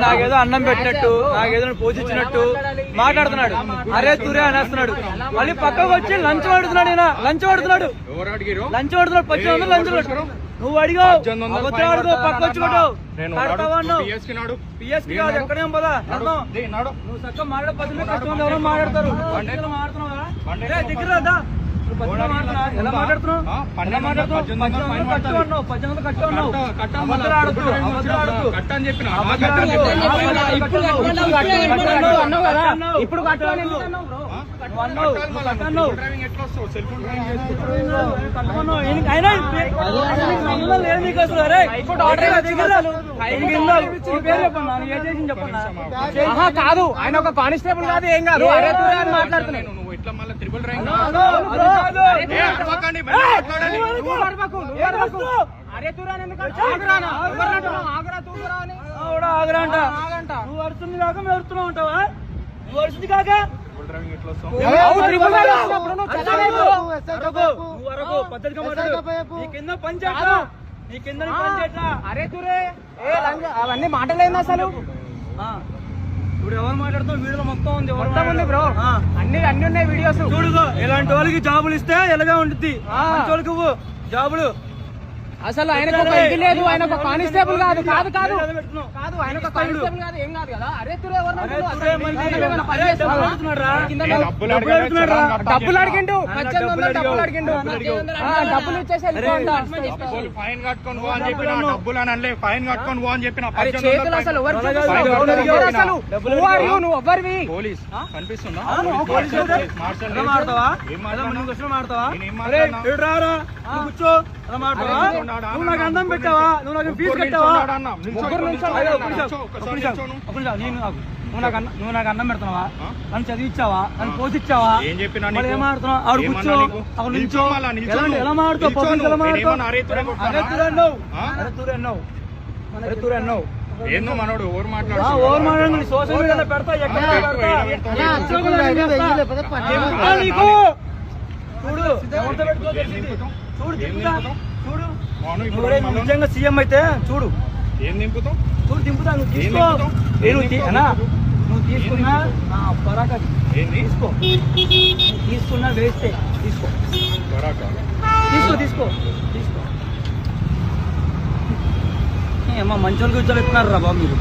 నాకేదో అన్నం పెట్టినట్టు నాకేదో పోజిచ్చినట్టు మాట్లాడుతున్నాడు. అరే తురే అనేస్తున్నాడు. మళ్ళీ పక్కకు వచ్చి లంచ్ పడుతున్నాడు. లంచ్ పడుతున్నాడు. పచ్చి లంచ్ నువ్వు అడిగావు అడుగు పక్క వచ్చి కొట్టావు. పిఎస్కి కాదు ఎక్కడేం పదా నువ్వు చక్కగా మాట్లాడే పద్ధతి కష్టం ఎవరో మాట్లాడతారు. దగ్గర ఎలా మాట్లాడుతున్నావు? ఇప్పుడు కాదు ఆయన ఒక కానిస్టేబుల్ కాదు ఏం కాదు మాట్లాడుతున్నాను. ఇట్లా మళ్ళీ త్రిబుల్ ర్యాంక్ నువ్వు అరుస్తుంది కాక మేము అరుస్తున్నావు ఉంటావా? నువ్వు అరుస్తుంది కాక పద్ధతిగా మాట్లాడు. నీ కింద పంచాయత్ నీ కింద అరే తురే అవన్నీ మాటలేదు అసలు. ఇప్పుడు ఎవరు మాట్లాడుతావు? వీడియో మొత్తం ఉంది బ్రో. అన్ని ఉన్నాయి వీడియోస్. చూడు ఇలాంటి వాళ్ళకి జాబులు ఇస్తే ఎలాగా ఉంటుంది. వాళ్ళకి జాబులు అసలు ఆయన ఇది లేదు. ఆయన ఒక కానిస్టేబుల్ కాదు కాదు కాదు కాదు ఆయన ఒక కానిస్టేబుల్ కాదు ఏం కాదు కదా. అరే తురే డబ్బులు అడిగిండు. డబ్బులు అడిగిండు. డబ్బులు ఇచ్చేసి ఫైన్ కట్టుకొని పో అని చెప్పిన. డబ్బులు అని అనలే, ఫైన్ కట్టుకొని పో అని చెప్పిన. చేతులు అసలు అసలు నువ్వు ఎవరివి? పోలీస్ కనిపిస్తుందా? కూర్చో. నువ్వు నాకు అన్నం పెట్టావా? నువ్వు నాకు ఫీజు కట్టావా? నువ్వు నాకు అన్నం పెడుతున్నావా? నన్ను చదివిచ్చావా? నన్ను పోషించావా? ఏం చెప్పినా ఏమాడుతున్నావు? ఆవిడ కూర్చో అక్కడ నుంచో ఎలా మాడుతావు? పబ్లిక్ ఎలా మాడుతావు? అన్నావు ఏందో మనోడు ఓవర్ మాట్లాడు. ఓవర్ మాట్లాడు. సోషల్ మీడియాలో పెడతా ఎక్కడ చూడు ఎవరితో పెట్టుకో చూడు చూడు చూడు నిజంగా సీఎం అయితే చూడు ఏం దింపుతావు? చూడు దింపుతా. నువ్వు తీసుకో. నువ్వు తీసుకున్నా పరాకా తీసుకో. తీసుకున్నా వేస్తే తీసుకో. తీసుకో తీసుకో తీసుకో. అమ్మా మంచి వాళ్ళు కూర్చోబెట్టున్నారు రా బాబు మీరు.